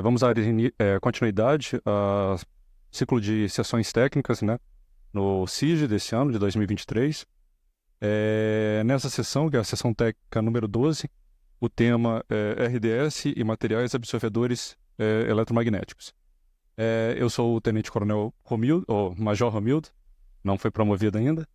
Vamos dar continuidade ao ciclo de sessões técnicas, né, no CIGE desse ano, de 2023. Nessa sessão, que é a sessão técnica número 12, o tema é RDS e materiais absorvedores eletromagnéticos. Eu sou o Tenente Coronel Romildo, ou Major Romildo, não foi promovido ainda.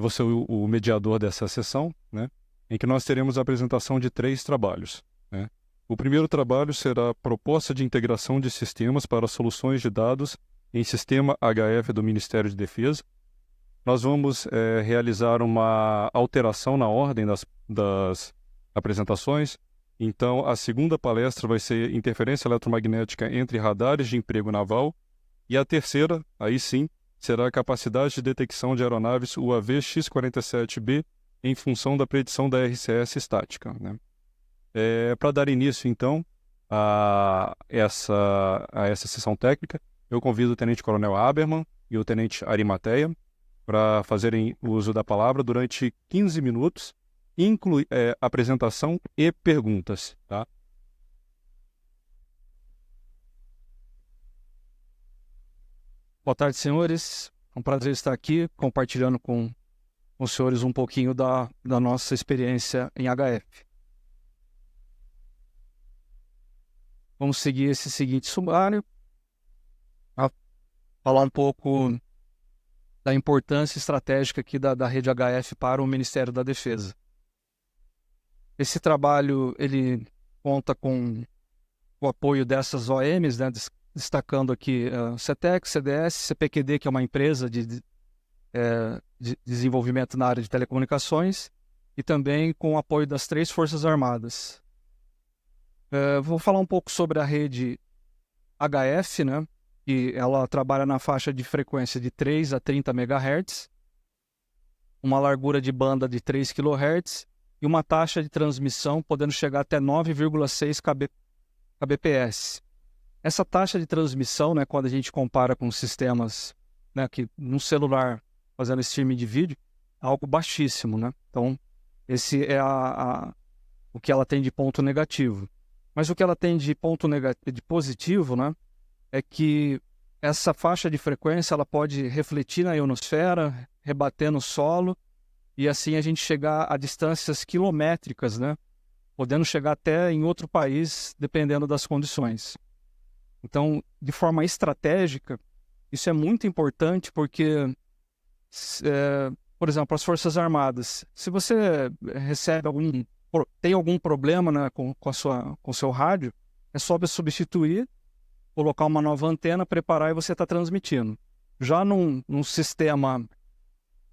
Vou ser o mediador dessa sessão, né, em que nós teremos a apresentação de 3 trabalhos, né. O primeiro trabalho será a proposta de integração de sistemas para soluções de dados em sistema HF do Ministério de Defesa. Nós vamos realizar uma alteração na ordem das apresentações. Então, a segunda palestra vai ser interferência eletromagnética entre radares de emprego naval. E a terceira, aí sim, será a capacidade de detecção de aeronaves UAV X-47B em função da predição da RCS estática, né? Para dar início, então, a essa sessão técnica, eu convido o Tenente Coronel Aberman e o Tenente Arimateia para fazerem uso da palavra durante 15 minutos, inclui apresentação e perguntas, tá? Boa tarde, senhores. É um prazer estar aqui compartilhando com os senhores um pouquinho da nossa experiência em HF. Vamos seguir esse seguinte sumário, falar um pouco da importância estratégica aqui da rede HF para o Ministério da Defesa. Esse trabalho ele conta com o apoio dessas OMs, né, destacando aqui CETEC, CDS, CPQD, que é uma empresa de desenvolvimento na área de telecomunicações, e também com o apoio das 3 Forças Armadas. Vou falar um pouco sobre a rede HF, né, que ela trabalha na faixa de frequência de 3 a 30 MHz, uma largura de banda de 3 kHz e uma taxa de transmissão podendo chegar até 9,6 kbps. Essa taxa de transmissão, né, quando a gente compara com sistemas, né, que no celular fazendo streaming de vídeo, é algo baixíssimo, né? Então, esse é o que ela tem de ponto negativo. Mas o que ela tem de ponto de positivo, né, é que essa faixa de frequência ela pode refletir na ionosfera, rebater no solo, e assim a gente chegar a distâncias quilométricas, né, podendo chegar até em outro país, dependendo das condições. Então, de forma estratégica, isso é muito importante porque, por exemplo, as Forças Armadas, se você tem algum problema, né, com o seu rádio, é só substituir, colocar uma nova antena, preparar e você está transmitindo. Já num sistema,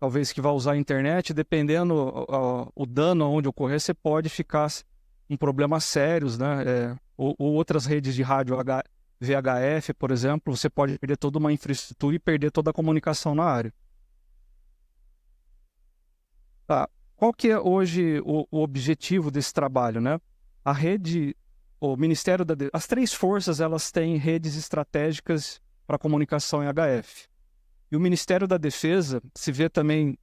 talvez que vai usar a internet, dependendo o dano onde ocorrer, você pode ficar com problemas sérios, né? Ou outras redes de rádio VHF, por exemplo, você pode perder toda uma infraestrutura e perder toda a comunicação na área. Tá. Qual que é hoje o objetivo desse trabalho, né? A rede, o Ministério as 3 forças, elas têm redes estratégicas para comunicação em HF. E o Ministério da Defesa se vê também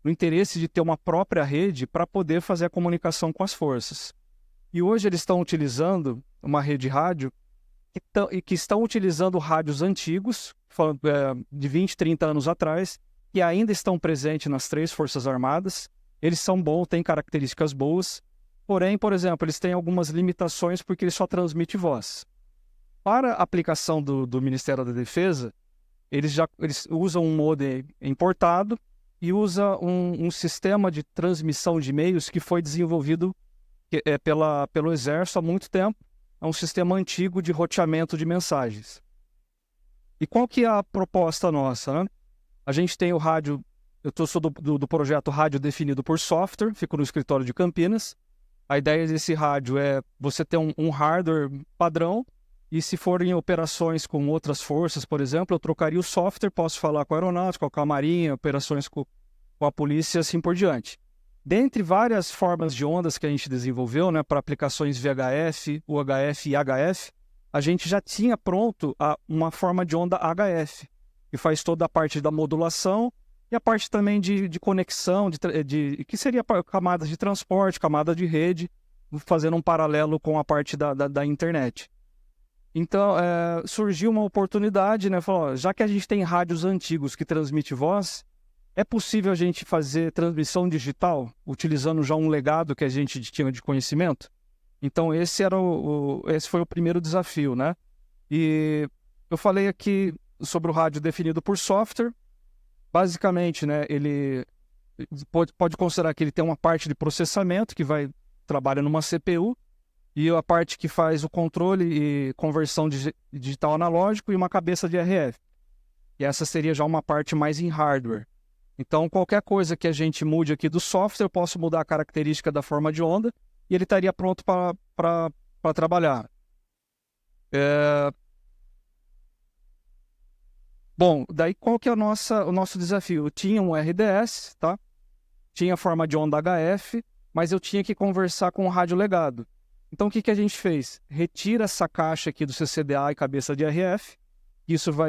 no interesse de ter uma própria rede para poder fazer a comunicação com as forças. E hoje eles estão utilizando uma rede rádio que estão utilizando rádios antigos, de 20, 30 anos atrás, que ainda estão presentes nas 3 Forças Armadas. Eles são bons, têm características boas, porém, por exemplo, eles têm algumas limitações porque eles só transmitem voz. Para a aplicação do Ministério da Defesa, eles usam um modem importado e usam um sistema de transmissão de e-mails que foi desenvolvido pelo Exército há muito tempo. É um sistema antigo de roteamento de mensagens. E qual que é a proposta nossa, né? A gente tem o rádio, sou do projeto Rádio Definido por Software, fico no escritório de Campinas. A ideia desse rádio é você ter um hardware padrão, e se forem operações com outras forças, por exemplo, eu trocaria o software, posso falar com a aeronáutica, com a marinha, operações com a polícia, assim por diante. Dentre várias formas de ondas que a gente desenvolveu, né, para aplicações VHF, UHF e HF, a gente já tinha pronto uma forma de onda HF, que faz toda a parte da modulação e a parte também de conexão, que seria camadas de transporte, camada de rede. fazendo um paralelo com a parte da internet. Então, surgiu uma oportunidade, né? Falou, ó, já que a gente tem rádios antigos que transmitem voz, é possível a gente fazer transmissão digital, utilizando já um legado que a gente tinha de conhecimento? Então, esse foi o primeiro desafio, né? E eu falei aqui sobre o rádio definido por software. Basicamente, né, ele pode considerar que ele tem uma parte de processamento que trabalha numa CPU, e a parte que faz o controle e conversão digital analógico e uma cabeça de RF. E essa seria já uma parte mais em hardware. Então, qualquer coisa que a gente mude aqui do software, eu posso mudar a característica da forma de onda e ele estaria pronto para trabalhar. Bom, daí qual que é o nosso desafio? Eu tinha um RDS, tá? Tinha forma de onda HF, mas eu tinha que conversar com o rádio legado. Então, o que a gente fez? Retira essa caixa aqui do CCDA e cabeça de RF.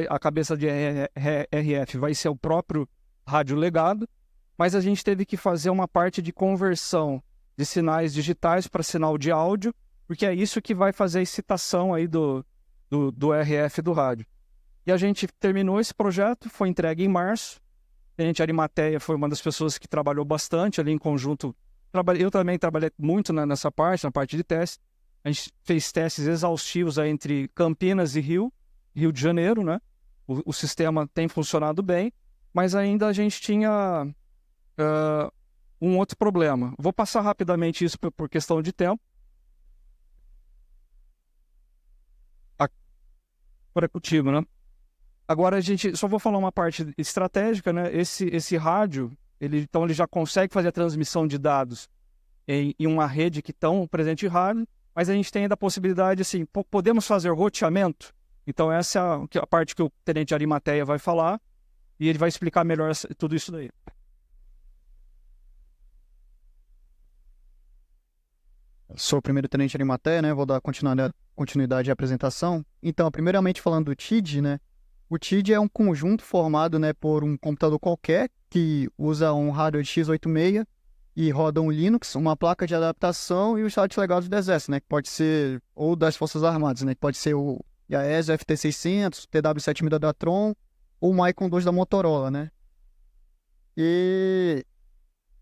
A cabeça de RF vai ser o próprio rádio legado, mas a gente teve que fazer uma parte de conversão de sinais digitais para sinal de áudio, porque é isso que vai fazer a excitação aí do RF do rádio. E a gente terminou esse projeto, foi entregue em março. A Tenente Arimateia foi uma das pessoas que trabalhou bastante ali em conjunto. Eu também trabalhei muito nessa parte, na parte de teste. A gente fez testes exaustivos aí entre Campinas e Rio de Janeiro, né? O sistema tem funcionado bem, mas ainda a gente tinha um outro problema. Vou passar rapidamente isso por questão de tempo. Agora é contigo, né? Agora só vou falar uma parte estratégica, né? Esse rádio, ele já consegue fazer a transmissão de dados em uma rede que estão presente em rádio, mas a gente tem ainda a possibilidade, assim, podemos fazer roteamento? Então essa é a parte que o Tenente Arimateia vai falar, e ele vai explicar melhor tudo isso daí. Sou o primeiro Tenente Arimateia, né? Vou dar continuidade à apresentação. Então, primeiramente falando do TID, né? O TID é um conjunto formado, né, por um computador qualquer que usa um rádio x86 e roda um Linux, uma placa de adaptação e os sites legados do Exército, né, que pode ser, ou das Forças Armadas, né, que pode ser o IAES, o FT600, o TW7000 da Datron ou o Maicon 2 da Motorola, né. E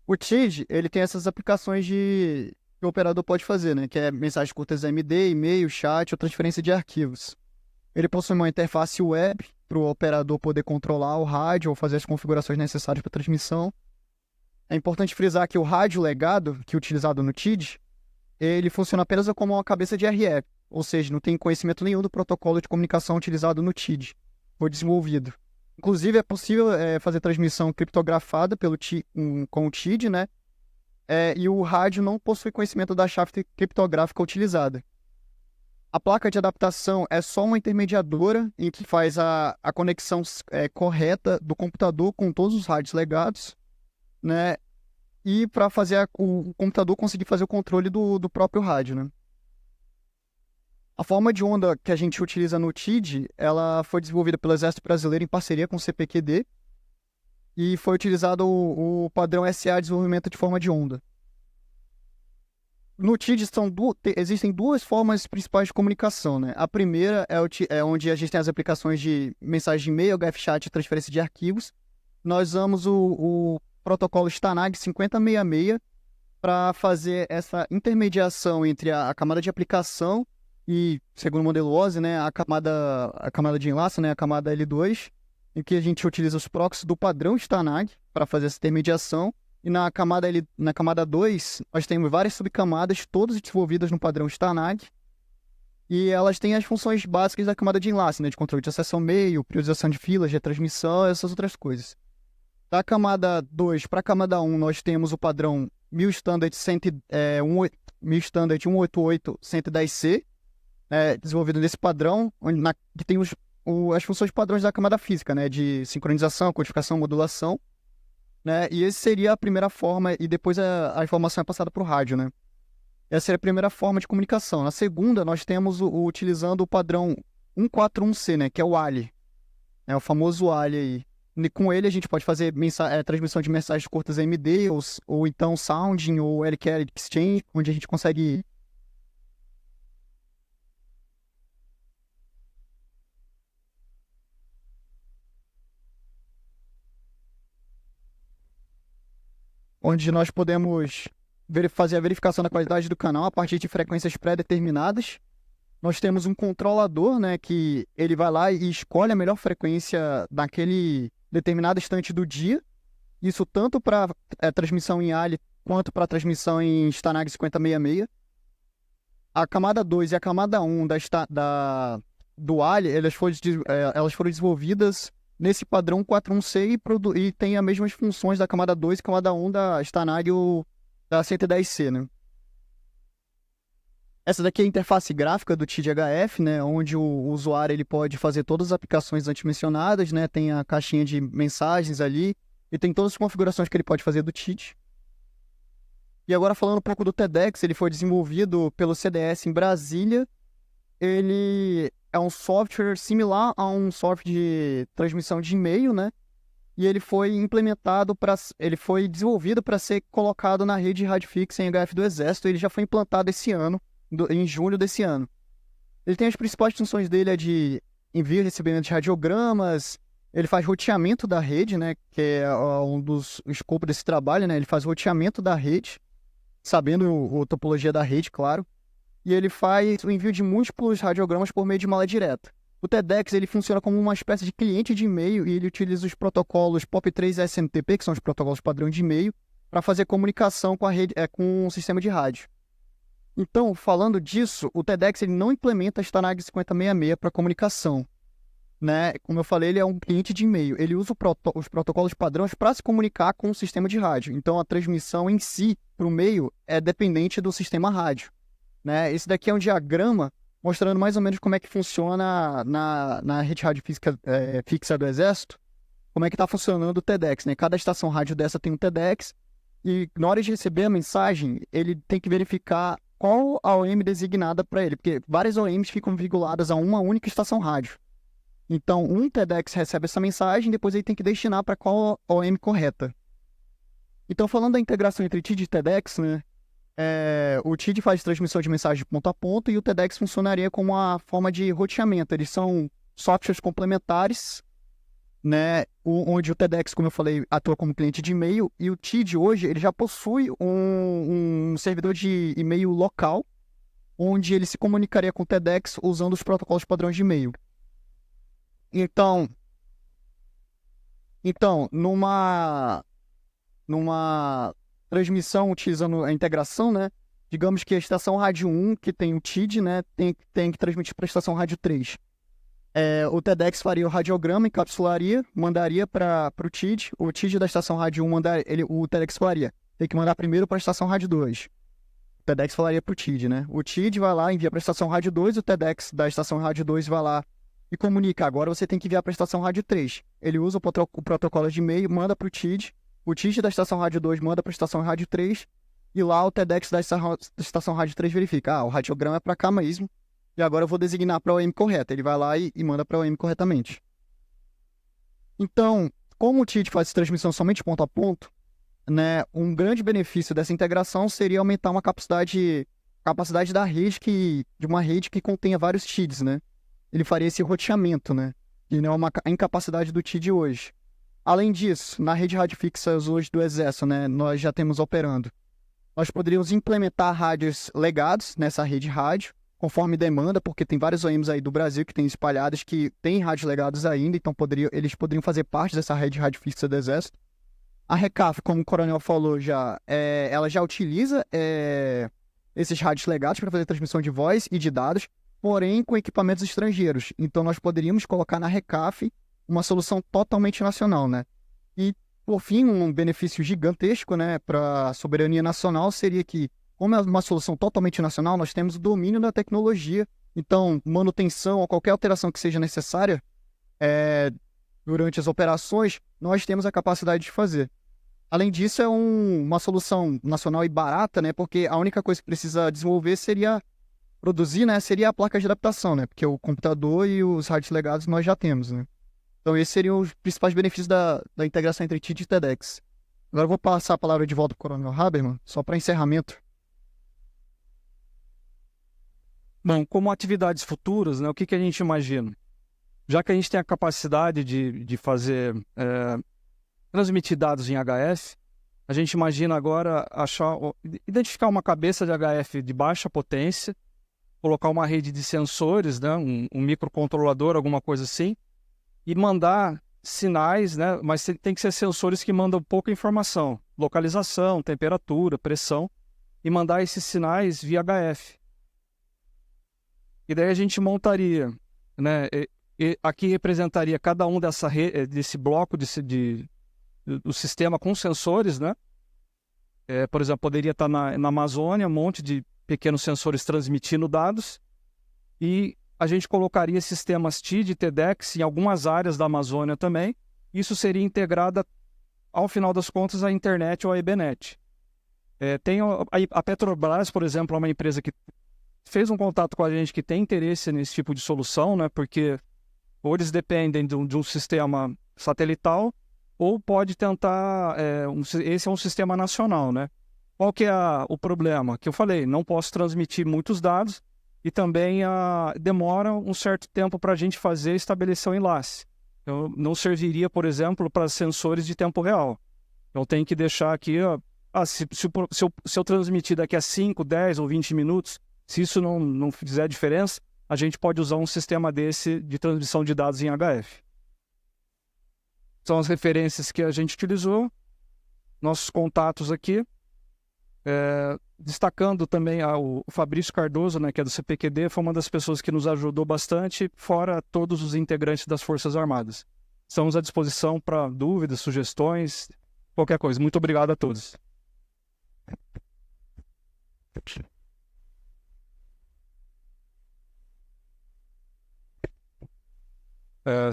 o TID, ele tem essas aplicações que o operador pode fazer, né, que é mensagens curtas MD, e-mail, chat ou transferência de arquivos. Ele possui uma interface web para o operador poder controlar o rádio ou fazer as configurações necessárias para a transmissão. É importante frisar que o rádio legado, que é utilizado no TID, ele funciona apenas como uma cabeça de RF, ou seja, não tem conhecimento nenhum do protocolo de comunicação utilizado no TID. Foi desenvolvido. Inclusive, é possível fazer transmissão criptografada com o TID, né? E o rádio não possui conhecimento da chave criptográfica utilizada. A placa de adaptação é só uma intermediadora em que faz a conexão correta do computador com todos os rádios legados, né? E para fazer o computador conseguir fazer o controle do próprio rádio, né? A forma de onda que a gente utiliza no TID, ela foi desenvolvida pelo Exército Brasileiro em parceria com o CPQD e foi utilizado o padrão SA de desenvolvimento de forma de onda. No TID existem duas formas principais de comunicação, né? A primeira é onde a gente tem as aplicações de mensagem de e-mail, HFchat e transferência de arquivos. Nós usamos o protocolo STANAG 5066 para fazer essa intermediação entre a camada de aplicação e, segundo o modelo OSI, né, a camada de enlace, né, a camada L2, em que a gente utiliza os proxies do padrão STANAG para fazer essa intermediação. E na camada 2, nós temos várias subcamadas, todas desenvolvidas no padrão STANAG. E elas têm as funções básicas da camada de enlace, né? De controle de acesso ao meio, priorização de filas, retransmissão, essas outras coisas. Da camada 2 para a camada 1, nós temos o padrão MIL Standard 188-110C, desenvolvido nesse padrão, que tem as funções padrões da camada física, né? De sincronização, codificação, modulação. Né? E essa seria a primeira forma, e depois a informação é passada para o rádio, né? Essa seria a primeira forma de comunicação. Na segunda, nós temos utilizando o padrão 141C, né? Que é o ALI. O famoso ALI aí. Com ele a gente pode fazer transmissão de mensagens curtas AMD, ou então Sounding, ou LQL Exchange, onde a gente consegue... onde nós podemos fazer a verificação da qualidade do canal a partir de frequências pré-determinadas. Nós temos um controlador, né, que ele vai lá e escolhe a melhor frequência naquele determinado instante do dia. Isso tanto para transmissão em ALI quanto para transmissão em STANAG 5066. A camada 2 e a camada 1 do ALI, elas foram desenvolvidas nesse padrão 4.1c e tem as mesmas funções da camada 2 e camada 1 da STANAG da 110C, né? Essa daqui é a interface gráfica do TID-HF, né, onde o usuário ele pode fazer todas as aplicações antes mencionadas, né, tem a caixinha de mensagens ali, e tem todas as configurações que ele pode fazer do TID. E agora falando um pouco do TEDx, ele foi desenvolvido pelo CDS em Brasília. Ele é um software similar a um software de transmissão de e-mail, né, e ele foi desenvolvido para ser colocado na rede rádio fixa em HF do Exército. Ele já foi implantado esse ano, em julho desse ano. Ele tem as principais funções dele é de envio e recebimento de radiogramas, ele faz roteamento da rede, né, que é um dos escopos desse trabalho, né, ele faz roteamento da rede, sabendo a topologia da rede, claro, e ele faz o envio de múltiplos radiogramas por meio de mala direta. O TEDx ele funciona como uma espécie de cliente de e-mail e ele utiliza os protocolos POP3 e SMTP, que são os protocolos padrão de e-mail, para fazer comunicação com a rede, com o sistema de rádio. Então, falando disso, o TEDx ele não implementa a STANAG 5066 para comunicação, né? Como eu falei, ele é um cliente de e-mail. Ele usa os protocolos padrões para se comunicar com o sistema de rádio. Então, a transmissão em si, para o meio, é dependente do sistema rádio, né? Esse daqui é um diagrama mostrando mais ou menos como é que funciona na rede rádio fixa do Exército, como é que está funcionando o TEDx, né? Cada estação rádio dessa tem um TEDx e, na hora de receber a mensagem, ele tem que verificar qual a OM designada para ele, porque várias OMs ficam vinculadas a uma única estação rádio. Então, um TEDx recebe essa mensagem, depois ele tem que destinar para qual OM correta. Então, falando da integração entre TID e TEDx, né, o TID faz transmissão de mensagem de ponto a ponto e o TEDx funcionaria como uma forma de roteamento. Eles são softwares complementares, né, onde o TEDx, como eu falei, atua como cliente de e-mail, e o TID hoje ele já possui um servidor de e-mail local, onde ele se comunicaria com o TEDx usando os protocolos padrões de e-mail. Então numa transmissão utilizando a integração, né, digamos que a estação rádio 1, que tem o TID, né, tem que transmitir para a estação rádio 3. O TEDx faria o radiograma, encapsularia, mandaria para o TID da estação rádio 1, o TEDx faria. Tem que mandar primeiro para a estação rádio 2. O TEDx falaria para o TID, né? O TID vai lá, envia para a estação rádio 2, o TEDx da estação rádio 2 vai lá e comunica. Agora você tem que enviar para a estação rádio 3. Ele usa o protocolo de e-mail, manda para o TID da estação rádio 2 manda para a estação rádio 3, e lá o TEDx da estação rádio 3 verifica, o radiograma é para cá mesmo, e agora eu vou designar para a OM correta. Ele vai lá e manda para a OM corretamente. Então, como o TID faz transmissão somente ponto a ponto, né, um grande benefício dessa integração seria aumentar uma capacidade da rede de uma rede que contenha vários TIDs, né? Ele faria esse roteamento, né? Que não é uma incapacidade do TID hoje. Além disso, na rede rádio fixa hoje do Exército, né, nós já temos operando. Nós poderíamos implementar rádios legados nessa rede rádio, conforme demanda, porque tem vários OEMs aí do Brasil que tem espalhados que têm rádios legados ainda, então eles poderiam fazer parte dessa rede rádio fixa do Exército. A RECAF, como o Coronel falou, ela já utiliza esses rádios legados para fazer transmissão de voz e de dados, porém com equipamentos estrangeiros. Então nós poderíamos colocar na RECAF uma solução totalmente nacional, né? E, por fim, um benefício gigantesco, né, para a soberania nacional seria que, como é uma solução totalmente nacional, nós temos o domínio da tecnologia. Então, manutenção ou qualquer alteração que seja necessária durante as operações, nós temos a capacidade de fazer. Além disso, é uma solução nacional e barata, né, porque a única coisa que precisa desenvolver seria produzir, né, seria a placa de adaptação, né, porque o computador e os rádios legados nós já temos, né. Então, esses seriam os principais benefícios da integração entre TID e TEDx. Agora eu vou passar a palavra de volta para o Coronel Habermann, só para encerramento. Bom, como atividades futuras, né, o que a gente imagina? Já que a gente tem a capacidade de fazer, transmitir dados em HF, a gente imagina agora identificar uma cabeça de HF de baixa potência, colocar uma rede de sensores, né, um microcontrolador, alguma coisa assim, e mandar sinais, né, mas tem que ser sensores que mandam pouca informação, localização, temperatura, pressão, e mandar esses sinais via HF. E daí a gente montaria, né, aqui representaria cada um desse bloco do sistema com sensores, né? Por exemplo, poderia estar na Amazônia, um monte de pequenos sensores transmitindo dados, e a gente colocaria sistemas TID e TEDx em algumas áreas da Amazônia também. Isso seria integrado, ao final das contas, à internet ou à EBNet. Tem a Petrobras, por exemplo, é uma empresa que fez um contato com a gente que tem interesse nesse tipo de solução, né? Porque ou eles dependem de um sistema satelital, ou pode tentar... esse é um sistema nacional, né? Qual que é o problema? Que eu falei, não posso transmitir muitos dados e também demora um certo tempo para a gente estabelecer o enlace. Então, não serviria, por exemplo, para sensores de tempo real. Então, tem que deixar aqui... se eu transmitir daqui a 5, 10 ou 20 minutos, se isso não fizer diferença, a gente pode usar um sistema desse de transmissão de dados em HF. São as referências que a gente utilizou, nossos contatos aqui, destacando também o Fabrício Cardoso, né, que é do CPQD, foi uma das pessoas que nos ajudou bastante, fora todos os integrantes das Forças Armadas. Estamos à disposição para dúvidas, sugestões, qualquer coisa. Muito obrigado a todos.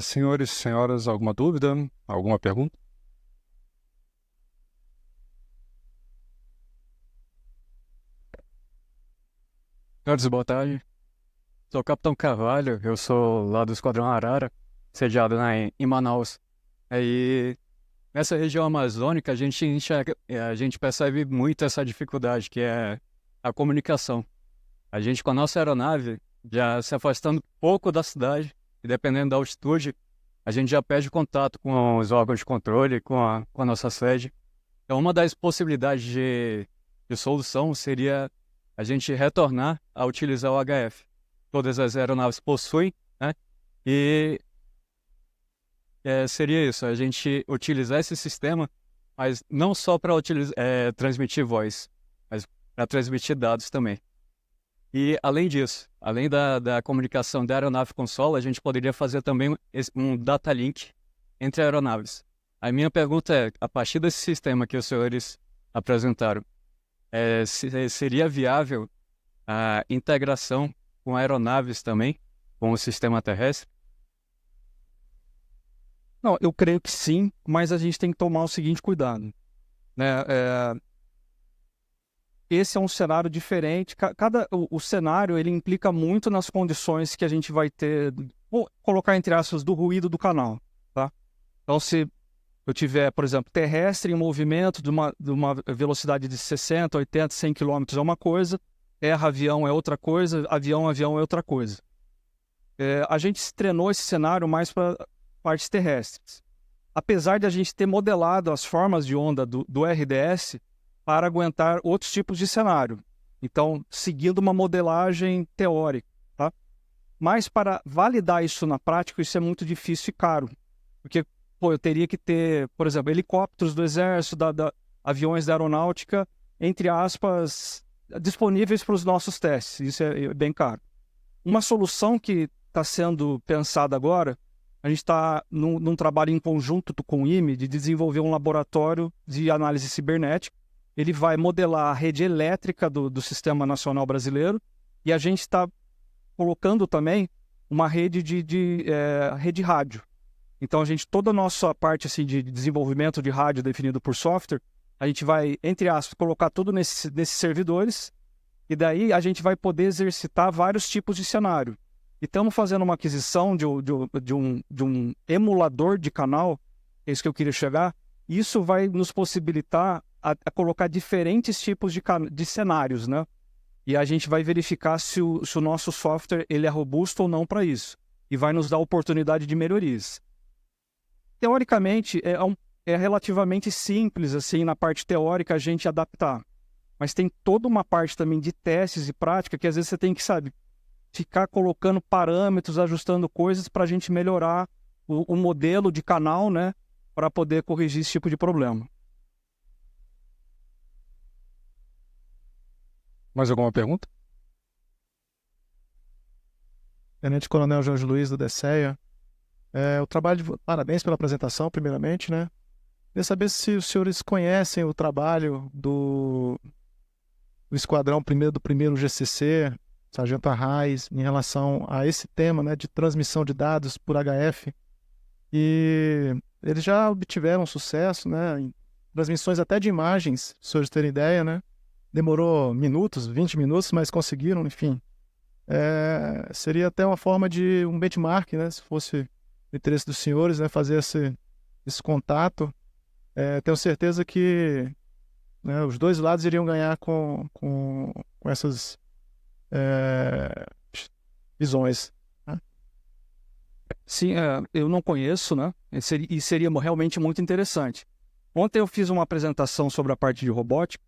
Senhores e senhoras, alguma dúvida? Alguma pergunta? Senhores, boa tarde. Sou o Capitão Carvalho, eu sou lá do Esquadrão Arara, sediado em Manaus. Aí, nessa região amazônica, a gente percebe muito essa dificuldade, que é a comunicação. A gente, com a nossa aeronave, já se afastando um pouco da cidade, e dependendo da altitude, a gente já perde contato com os órgãos de controle, com a nossa sede. Então, uma das possibilidades de solução seria a gente retornar a utilizar o HF. Todas as aeronaves possuem, né? E seria isso, a gente utilizar esse sistema, mas não só para transmitir voz, mas para transmitir dados também. E, além disso, além da comunicação da aeronave com solo, a gente poderia fazer também um data link entre aeronaves. A minha pergunta é, a partir desse sistema que os senhores apresentaram, seria viável a integração com aeronaves também, com o sistema terrestre? Não, eu creio que sim, mas a gente tem que tomar o seguinte cuidado, né? Esse é um cenário diferente. O cenário ele implica muito nas condições que a gente vai ter, vou colocar entre aspas, do ruído do canal, tá? Então, se eu tiver, por exemplo, terrestre em movimento de uma velocidade de 60, 80, 100 km é uma coisa, avião é outra coisa, avião é outra coisa. A gente treinou esse cenário mais para partes terrestres. Apesar de a gente ter modelado as formas de onda do RDS para aguentar outros tipos de cenário. Então, seguindo uma modelagem teórica, tá? Mas para validar isso na prática, isso é muito difícil e caro. Porque, eu teria que ter, por exemplo, helicópteros do Exército, aviões da aeronáutica, entre aspas, disponíveis para os nossos testes. Isso é bem caro. Uma solução que está sendo pensada agora, a gente está num trabalho em conjunto com o IME de desenvolver um laboratório de análise cibernética. Ele vai modelar a rede elétrica do Sistema Nacional Brasileiro e a gente está colocando também uma rede rede rádio. Então, toda a nossa parte assim, de desenvolvimento de rádio definido por software, a gente vai, entre aspas, colocar tudo nesses servidores e daí a gente vai poder exercitar vários tipos de cenário. e estamos fazendo uma aquisição de um emulador de canal, é isso que eu queria chegar. Isso vai nos possibilitar a colocar diferentes tipos de cenários, né? E a gente vai verificar se o nosso software ele é robusto ou não para isso. E vai nos dar oportunidade de melhorias. Teoricamente, é relativamente simples, assim, na parte teórica, a gente adaptar. Mas tem toda uma parte também de testes e prática que às vezes você tem que, sabe, ficar colocando parâmetros, ajustando coisas para a gente melhorar o modelo de canal, né? Para poder corrigir esse tipo de problema. Mais alguma pergunta? Tenente Coronel Jorge Luiz do DCEA. Parabéns pela apresentação, primeiramente, né? Queria saber se os senhores conhecem o trabalho do Esquadrão do primeiro GCC, Sargento Arraes, em relação a esse tema, né, de transmissão de dados por HF. E eles já obtiveram sucesso, né, em transmissões até de imagens, se os senhores terem ideia, né? Demorou minutos, 20 minutos, mas conseguiram, enfim. Seria até uma forma de um benchmark, né, se fosse do interesse dos senhores, né, fazer esse contato. Tenho certeza que, né, os dois lados iriam ganhar com essas visões. Né? Sim, eu não conheço, né? E seria realmente muito interessante. Ontem eu fiz uma apresentação sobre a parte de robótica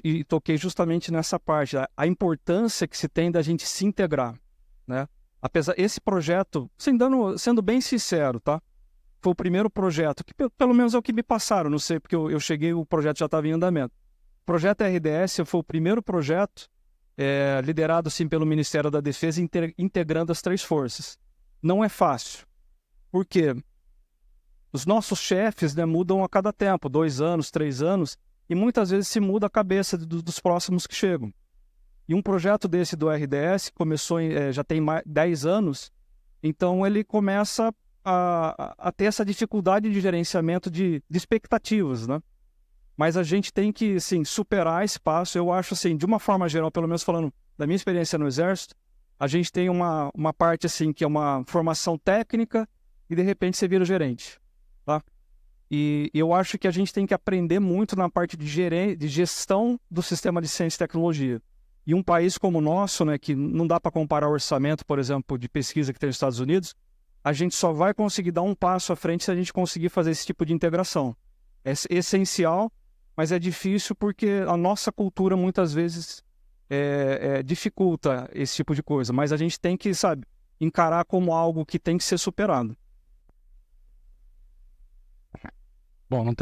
e toquei justamente nessa parte, a importância que se tem da gente se integrar, né? Esse projeto, sendo bem sincero, tá? Foi o primeiro projeto, que pelo menos é o que me passaram, não sei, porque eu cheguei e o projeto já estava em andamento. O projeto RDS foi o primeiro projeto liderado assim, pelo Ministério da Defesa, integrando as três forças. Não é fácil, porque os nossos chefes, né, mudam a cada tempo, 2 anos, 3 anos, e muitas vezes se muda a cabeça dos próximos que chegam. E um projeto desse do RDS começou, já tem 10 anos, então ele começa a ter essa dificuldade de gerenciamento de expectativas, né? Mas a gente tem que, assim, superar esse passo. Eu acho, assim, de uma forma geral, pelo menos falando da minha experiência no Exército, a gente tem uma parte, assim, que é uma formação técnica e, de repente, você vira gerente, tá? E eu acho que a gente tem que aprender muito na parte de gestão do sistema de ciência e tecnologia. E um país como o nosso, né, que não dá para comparar o orçamento, por exemplo, de pesquisa que tem nos Estados Unidos, a gente só vai conseguir dar um passo à frente se a gente conseguir fazer esse tipo de integração. É essencial, mas é difícil porque a nossa cultura muitas vezes dificulta esse tipo de coisa. Mas a gente tem que, sabe, encarar como algo que tem que ser superado. Bom, não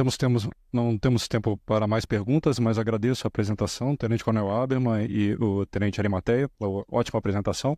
temos tempo para mais perguntas, mas agradeço a apresentação, Tenente Coronel Aberman e o Tenente Arimateia, pela ótima apresentação.